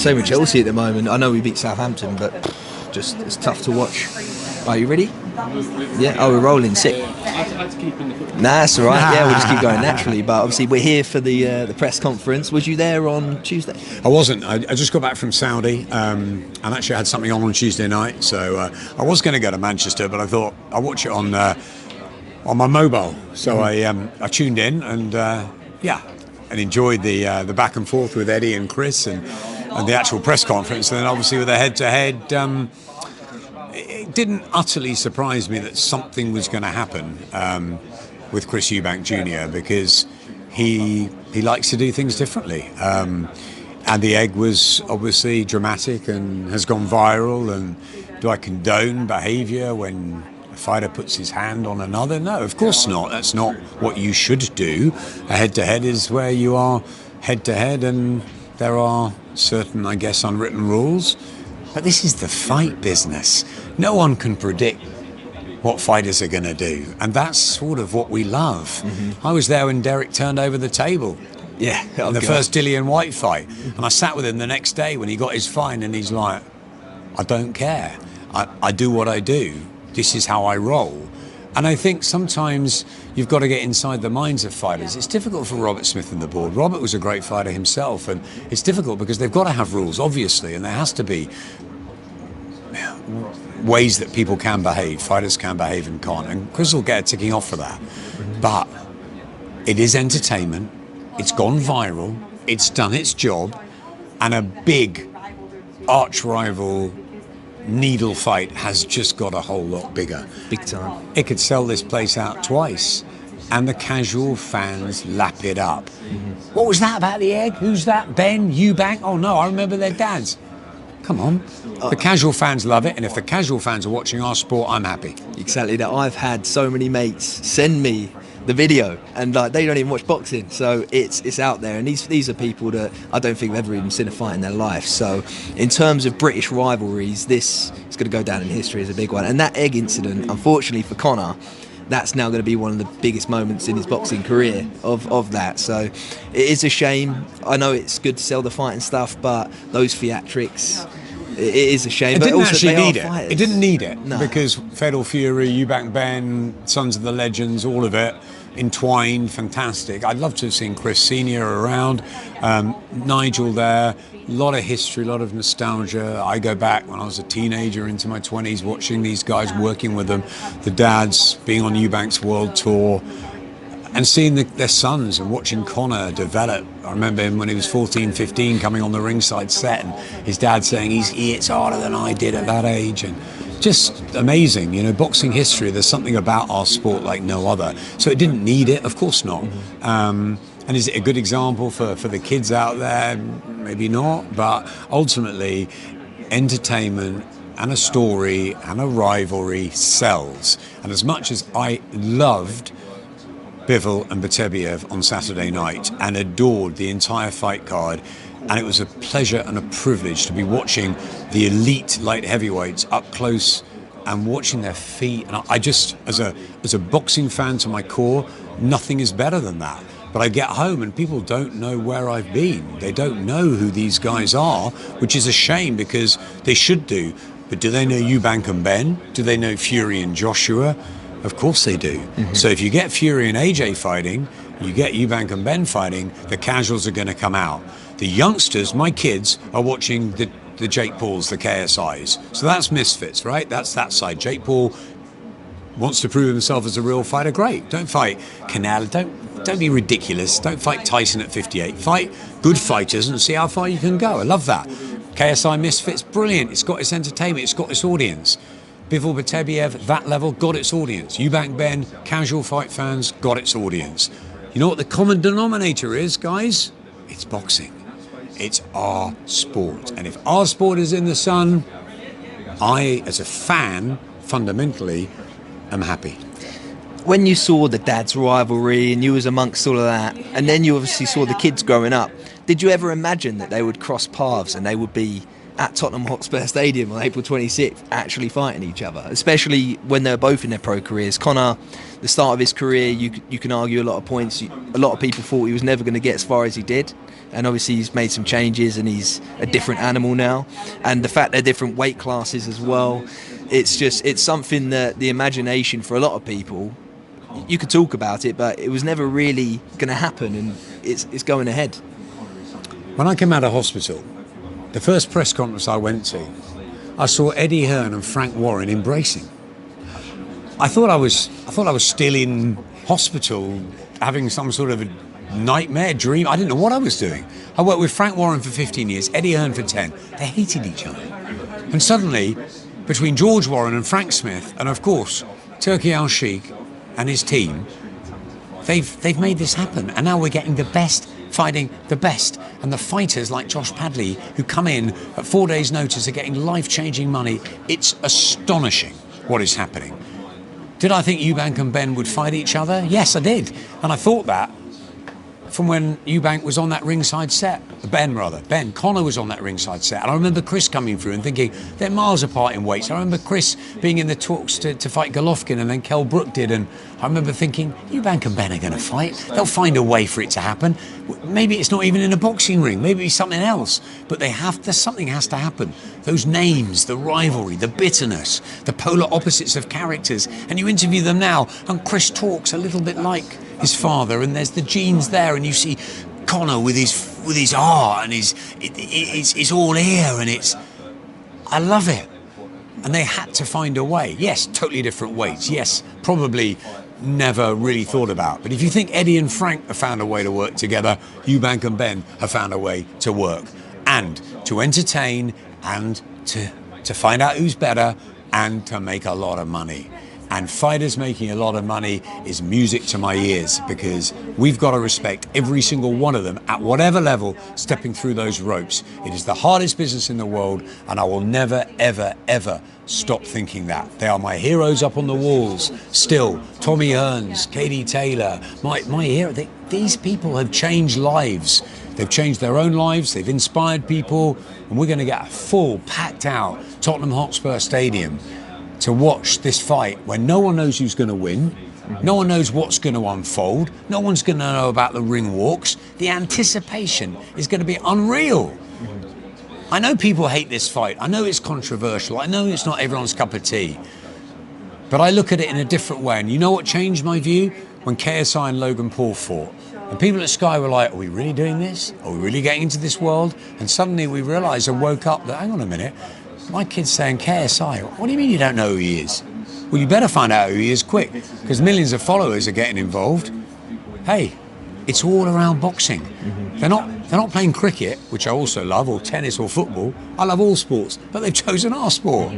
Same with Chelsea at the moment. I know we beat Southampton, but just it's tough to watch. Are you ready? Yeah. Oh, we're rolling. Sick. Nah, that's all right. Yeah, we'll just keep going naturally. But obviously, we're here for the press conference. Was you there on Tuesday? I wasn't. I just got back from Saudi, and actually had something on Tuesday night. So I was going to go to Manchester, but I thought I'll watch it on my mobile. So I tuned in and enjoyed the back and forth with Eddie and Chris and the actual press conference. And then obviously with the head-to-head, it didn't utterly surprise me that something was going to happen with Chris Eubank Jr. because he likes to do things differently. And the egg was obviously dramatic and has gone viral. And do I condone behaviour when a fighter puts his hand on another? No, of course not. That's not what you should do. A head-to-head is where you are head-to-head, and there are certain, I guess, unwritten rules. But this is the fight business. No one can predict what fighters are going to do, and that's sort of what we love. Mm-hmm. I was there when Derek turned over the table. Yeah, in the first Dillian White fight, and I sat with him the next day when he got his fine, and he's like, I don't care. I do what I do. This is how I roll. And I think sometimes you've got to get inside the minds of fighters. It's difficult for Robert Smith and the board. Robert was a great fighter himself, and it's difficult because they've got to have rules, obviously, and there has to be ways that people can behave, fighters can behave and can't. And Chris will get a ticking off for that. But it is entertainment. It's gone viral. It's done its job. And a big arch rival needle fight has just got a whole lot bigger. Big time. It could sell this place out twice, and the casual fans lap it up. Mm-hmm. What was that about the egg? Who's that? Ben? Eubank? Oh no, I remember their dads. Come on. The casual fans love it, and if the casual fans are watching our sport, I'm happy. Exactly that. I've had so many mates send me the video, and they don't even watch boxing, so it's out there. And these are people that I don't think have ever even seen a fight in their life. So in terms of British rivalries, this is going to go down in history as a big one. And that egg incident, unfortunately for Conor, that's now going to be one of the biggest moments in his boxing career of that. So it is a shame. I know it's good to sell the fight and stuff, but those theatrics, it is a shame. It but didn't also actually need it. Fighters. It didn't need it. No. Because Fatal Fury, Eubank Benn, Sons of the Legends, all of it entwined, fantastic. I'd love to have seen Chris Sr. around, Nigel there. A lot of history, a lot of nostalgia. I go back when I was a teenager into my 20s, watching these guys, working with them, the dads being on Eubank's world tour, and seeing their sons and watching Conor develop. I remember him when he was 14, 15, coming on the ringside set, and his dad saying he hits harder than I did at that age. And just amazing, boxing history. There's something about our sport like no other. So it didn't need it, of course not. Mm-hmm. And is it a good example for the kids out there? Maybe not, but ultimately, entertainment and a story and a rivalry sells. And as much as I loved Bivol and Batebiev on Saturday night and adored the entire fight card, and it was a pleasure and a privilege to be watching the elite light heavyweights up close and watching their feet. And I just, as a boxing fan to my core, nothing is better than that. But I get home and people don't know where I've been. They don't know who these guys are, which is a shame because they should do. But do they know Eubank and Ben? Do they know Fury and Joshua? Of course they do. Mm-hmm. So if you get Fury and AJ fighting, you get Eubank and Ben fighting, the casuals are going to come out. The youngsters, my kids, are watching the Jake Pauls, the KSIs. So that's misfits, right? That's that side. Jake Paul wants to prove himself as a real fighter. Great. Don't fight Canal. Don't be ridiculous. Don't fight Tyson at 58. Fight good fighters and see how far you can go. I love that. KSI misfits, brilliant. It's got its entertainment. It's got its audience. Bivol Batebiev, that level, got its audience. Eubank Ben, casual fight fans, got its audience. You know what the common denominator is, guys? It's boxing. It's our sport. And if our sport is in the sun, I, as a fan, fundamentally, am happy. When you saw the dad's rivalry and you was amongst all of that, and then you obviously saw the kids growing up, did you ever imagine that they would cross paths and they would be at Tottenham Hotspur Stadium on April 26th actually fighting each other, especially when they're both in their pro careers. Conor, the start of his career, you can argue a lot of points. A lot of people thought he was never going to get as far as he did, and obviously he's made some changes and he's a different animal now. And the fact they're different weight classes as well, it's something that the imagination for a lot of people, you could talk about it, but it was never really going to happen, and it's going ahead. When I came out of hospital, the first press conference I went to, I saw Eddie Hearn and Frank Warren embracing. I thought I was still in hospital, having some sort of a nightmare dream. I didn't know what I was doing. I worked with Frank Warren for 15 years, Eddie Hearn for 10. They hated each other. And suddenly, between George Warren and Frank Smith, and of course, Turki Al-Sheikh and his team, they've made this happen. And now we're getting the best fighting the best, and the fighters like Josh Padley, who come in at 4 days' notice, are getting life-changing money. It's astonishing what is happening. Did I think Eubank and Benn would fight each other? Yes, I did, and I thought that from when Eubank was on that ringside set. Ben, Conor was on that ringside set. And I remember Chris coming through and thinking, they're miles apart in weights. I remember Chris being in the talks to fight Golovkin, and then Kell Brook did. And I remember thinking, Eubank and Ben are going to fight. They'll find a way for it to happen. Maybe it's not even in a boxing ring. Maybe it's something else. But something has to happen. Those names, the rivalry, the bitterness, the polar opposites of characters. And you interview them now, and Chris talks a little bit like his father, and there's the genes there, and you see Conor with his heart, and it's all here, and I love it. And they had to find a way. Yes, totally different weights. Yes, probably never really thought about. But if you think Eddie and Frank have found a way to work together, Eubank and Ben have found a way to work and to entertain and to find out who's better and to make a lot of money. And fighters making a lot of money is music to my ears, because we've got to respect every single one of them at whatever level stepping through those ropes. It is the hardest business in the world, and I will never, ever, ever stop thinking that. They are my heroes up on the walls still. Tommy Hearns, Katie Taylor, my hero. These people have changed lives. They've changed their own lives, they've inspired people, and we're going to get a full, packed out Tottenham Hotspur Stadium to watch this fight when no one knows who's going to win, no one knows what's going to unfold, no one's going to know about the ring walks. The anticipation is going to be unreal. I know people hate this fight, I know it's controversial, I know it's not everyone's cup of tea, but I look at it in a different way. And you know what changed my view? When KSI and Logan Paul fought. And people at Sky were like, are we really doing this? Are we really getting into this world? And suddenly we realised and woke up that, hang on a minute, my kid's saying KSI, what do you mean you don't know who he is? Well, you better find out who he is quick, because millions of followers are getting involved. Hey, it's all around boxing. They're not playing cricket, which I also love, or tennis or football. I love all sports, but they've chosen our sport.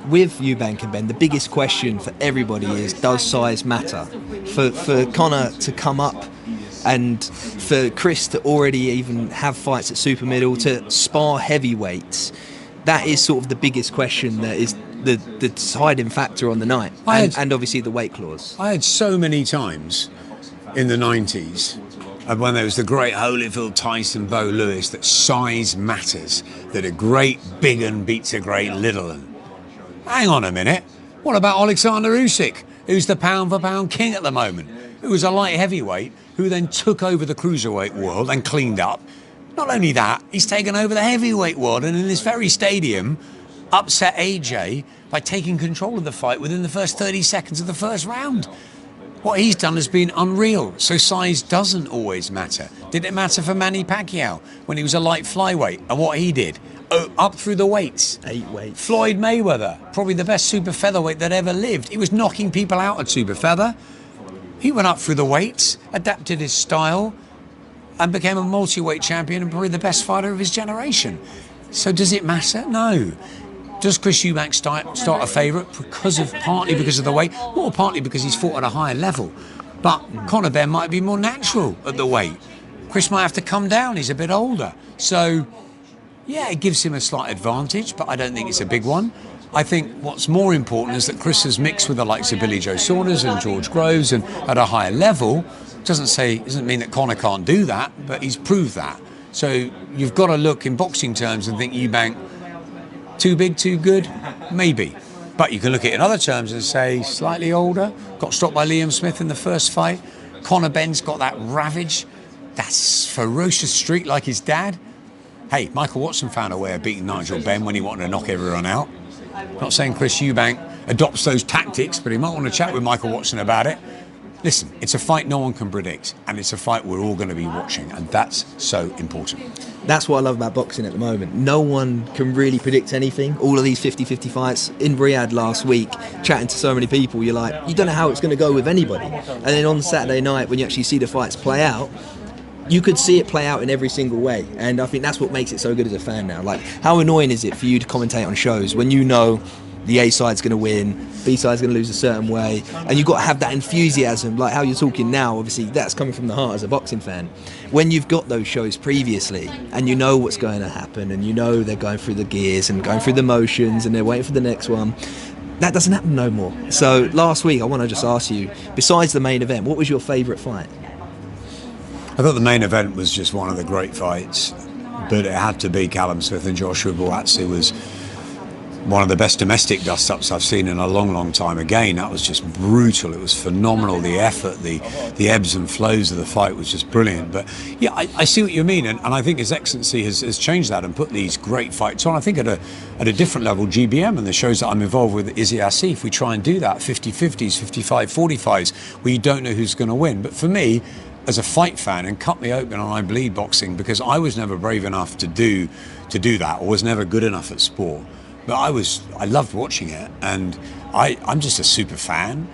With Eubank and Ben, the biggest question for everybody is, does size matter? For Conor to come up, and for Chris to already even have fights at super middle, to spar heavyweights, that is sort of the biggest question that is the deciding factor on the night, and obviously the weight clause. I had so many times in the 90s, when there was the great Holyfield, Tyson, Bo Lewis, that size matters, that a great big un beats a great little un. Hang on a minute, what about Alexander Usyk, who's the pound-for-pound king at the moment, who was a light heavyweight, who then took over the cruiserweight world and cleaned up? Not only that, he's taken over the heavyweight world, and in this very stadium upset AJ by taking control of the fight within the first 30 seconds of the first round. What he's done has been unreal. So size doesn't always matter. Did it matter for Manny Pacquiao when he was a light flyweight and what he did? Up through the weights. 8 weights. Floyd Mayweather, probably the best super featherweight that ever lived. He was knocking people out at super feather. He went up through the weights, adapted his style, and became a multi-weight champion and probably the best fighter of his generation. So does it matter? No. Does Chris Eubank start a favourite partly because of the weight, or partly because he's fought at a higher level? But Conor Benn might be more natural at the weight. Chris might have to come down, he's a bit older. So, yeah, it gives him a slight advantage, but I don't think it's a big one. I think what's more important is that Chris has mixed with the likes of Billy Joe Saunders and George Groves, and at a higher level. Doesn't mean that Conor can't do that, but he's proved that. So you've got to look in boxing terms and think Eubank, too big, too good? Maybe. But you can look at it in other terms and say, slightly older, got stopped by Liam Smith in the first fight. Conor Benn's got that ravage, that ferocious streak like his dad. Hey, Michael Watson found a way of beating Nigel Benn when he wanted to knock everyone out. Not saying Chris Eubank adopts those tactics, but he might want to chat with Michael Watson about it. Listen, it's a fight no one can predict, and it's a fight we're all going to be watching, and that's so important. That's what I love about boxing at the moment. No one can really predict anything. All of these 50-50 fights. In Riyadh last week, chatting to so many people, you're like, you don't know how it's going to go with anybody. And then on Saturday night, when you actually see the fights play out, you could see it play out in every single way. And I think that's what makes it so good as a fan now. Like, how annoying is it for you to commentate on shows when you know the A side's going to win, B side's going to lose a certain way, and you've got to have that enthusiasm, like how you're talking now. Obviously, that's coming from the heart as a boxing fan. When you've got those shows previously, and you know what's going to happen, and you know they're going through the gears and going through the motions, and they're waiting for the next one, that doesn't happen no more. So last week, I want to just ask you, besides the main event, what was your favourite fight? I thought the main event was just one of the great fights, but it had to be Callum Smith and Joshua Buatsi. Was one of the best domestic dust-ups I've seen in a long, long time. Again, that was just brutal. It was phenomenal. The effort, the ebbs and flows of the fight was just brilliant. But yeah, I see what you mean, and I think His Excellency has changed that and put these great fights on. I think at a different level, GBM and the shows that I'm involved with, Izzy Asif, we try and do that, 50-50s, 55-45s, where you don't know who's going to win. But for me, as a fight fan, and cut me open on I Bleed boxing, because I was never brave enough to do that, or was never good enough at sport. But I loved watching it, and I'm just a super fan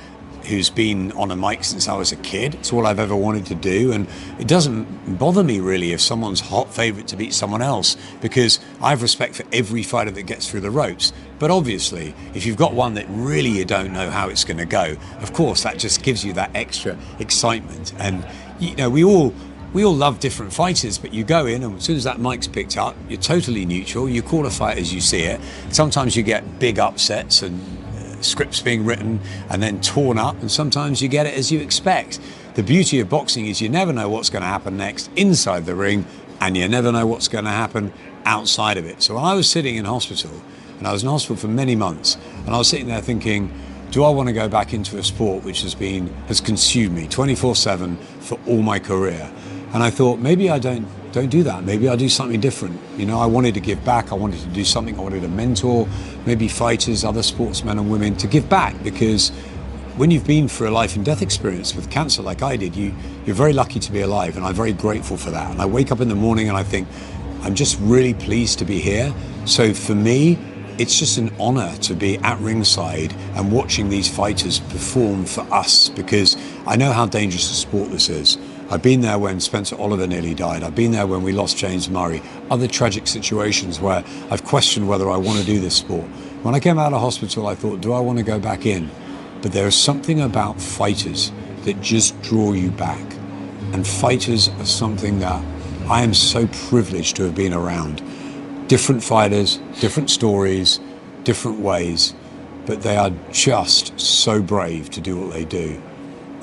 who's been on a mic since I was a kid. It's all I've ever wanted to do, and it doesn't bother me really if someone's hot favourite to beat someone else, because I have respect for every fighter that gets through the ropes. But obviously, if you've got one that really you don't know how it's going to go, of course that just gives you that extra excitement. And you know, we all love different fighters, but you go in and as soon as that mic's picked up, you're totally neutral. You call a fight as you see it. Sometimes you get big upsets and scripts being written and then torn up, and sometimes you get it as you expect. The beauty of boxing is you never know what's going to happen next inside the ring, and you never know what's going to happen outside of it. So when I was sitting in hospital, and I was in hospital for many months, and I was sitting there thinking, do I want to go back into a sport which has consumed me 24/7 for all my career? And I thought, maybe I don't do that. Maybe I'll do something different. You know, I wanted to give back. I wanted to do something. I wanted to mentor maybe fighters, other sportsmen and women, to give back, because when you've been through a life and death experience with cancer like I did, you're very lucky to be alive, and I'm very grateful for that. And I wake up in the morning and I think, I'm just really pleased to be here. So for me, it's just an honour to be at ringside and watching these fighters perform for us, because I know how dangerous a sport this is. I've been there when Spencer Oliver nearly died. I've been there when we lost James Murray. Other tragic situations where I've questioned whether I want to do this sport. When I came out of hospital, I thought, do I want to go back in? But there is something about fighters that just draw you back. And fighters are something that I am so privileged to have been around. Different fighters, different stories, different ways, but they are just so brave to do what they do.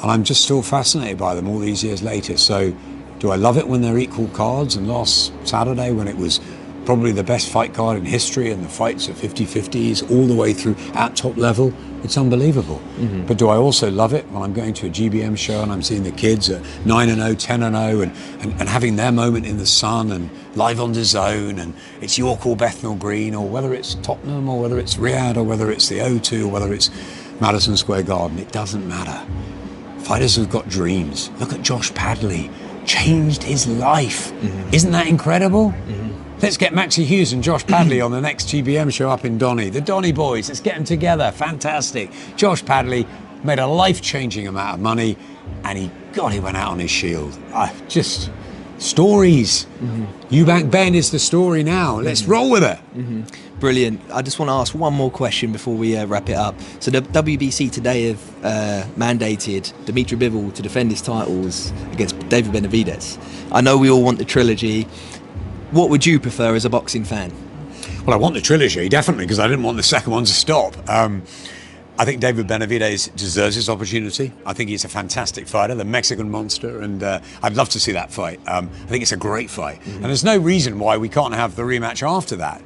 And I'm just still fascinated by them all these years later. So do I love it when they're equal cards? And last Saturday, when it was probably the best fight card in history, and the fights are 50-50s all the way through at top level, it's unbelievable. Mm-hmm. But do I also love it when I'm going to a GBM show and I'm seeing the kids at 9-0, 10-0, and having their moment in the sun and live on the zone, and it's York or Bethnal Green, or whether it's Tottenham, or whether it's Riyadh, or whether it's the O2, or whether it's Madison Square Garden, it doesn't matter. Fighters have got dreams. Look at Josh Padley, changed his life. Mm-hmm. Isn't that incredible? Mm-hmm. Let's get Maxie Hughes and Josh Padley on the next GBM show up in Donny. The Donny boys, let's get them together. Fantastic. Josh Padley made a life-changing amount of money, and he went out on his shield. Just stories. Mm-hmm. Eubank Ben is the story now. Let's roll with it. Mm-hmm. Brilliant. I just want to ask one more question before we wrap it up. So the WBC today have mandated Dimitri Bivol to defend his titles against David Benavidez. I know we all want the trilogy. What would you prefer as a boxing fan? Well, I want the trilogy, definitely, because I didn't want the second one to stop. I think David Benavidez deserves this opportunity. I think he's a fantastic fighter, the Mexican monster, and I'd love to see that fight. I think it's a great fight. And there's no reason why we can't have the rematch after that.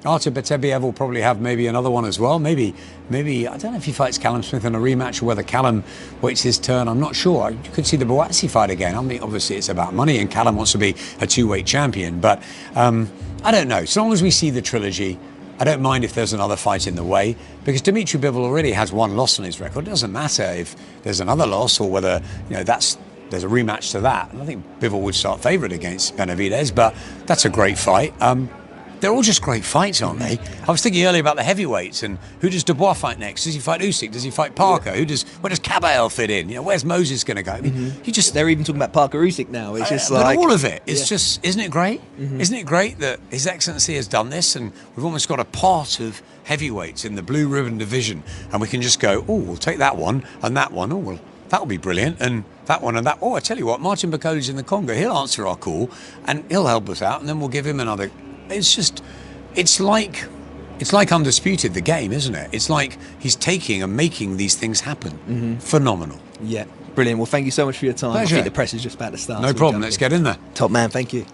Artur Beterbiev will probably have maybe another one as well. Maybe I don't know if he fights Callum Smith in a rematch or whether Callum waits his turn. I'm not sure. You could see the Buatsi fight again. I mean, obviously it's about money and Callum wants to be a two-weight champion. But I don't know. So long as we see the trilogy, I don't mind if there's another fight in the way, because Dimitri Bivol already has one loss on his record. It doesn't matter if there's another loss or whether there's a rematch to that. And I think Bivol would start favourite against Benavidez, but that's a great fight. They're all just great fights, aren't they? I was thinking earlier about the heavyweights and who does Dubois fight next? Does he fight Usyk? Does he fight Parker? Where does Cabell fit in? Where's Moses going to go? I mean, They're even talking about Parker Usyk now. It's just like all of it. It's just, isn't it great? Isn't it great that His Excellency has done this, and we've almost got a pot of heavyweights in the blue ribbon division, and we can just go, oh, we'll take that one and that one. Oh, well, that'll be brilliant, and that one and that. Oh, I tell you what, Martin Bakoli's in the Congo. He'll answer our call, and he'll help us out, and then we'll give him another. It's like Undisputed, the game, isn't it? It's like he's taking and making these things happen. Phenomenal. Yeah, brilliant. Well, thank you so much for your time. Pleasure. I think the press is just about to start. No problem. Let's get in there. Top man, thank you.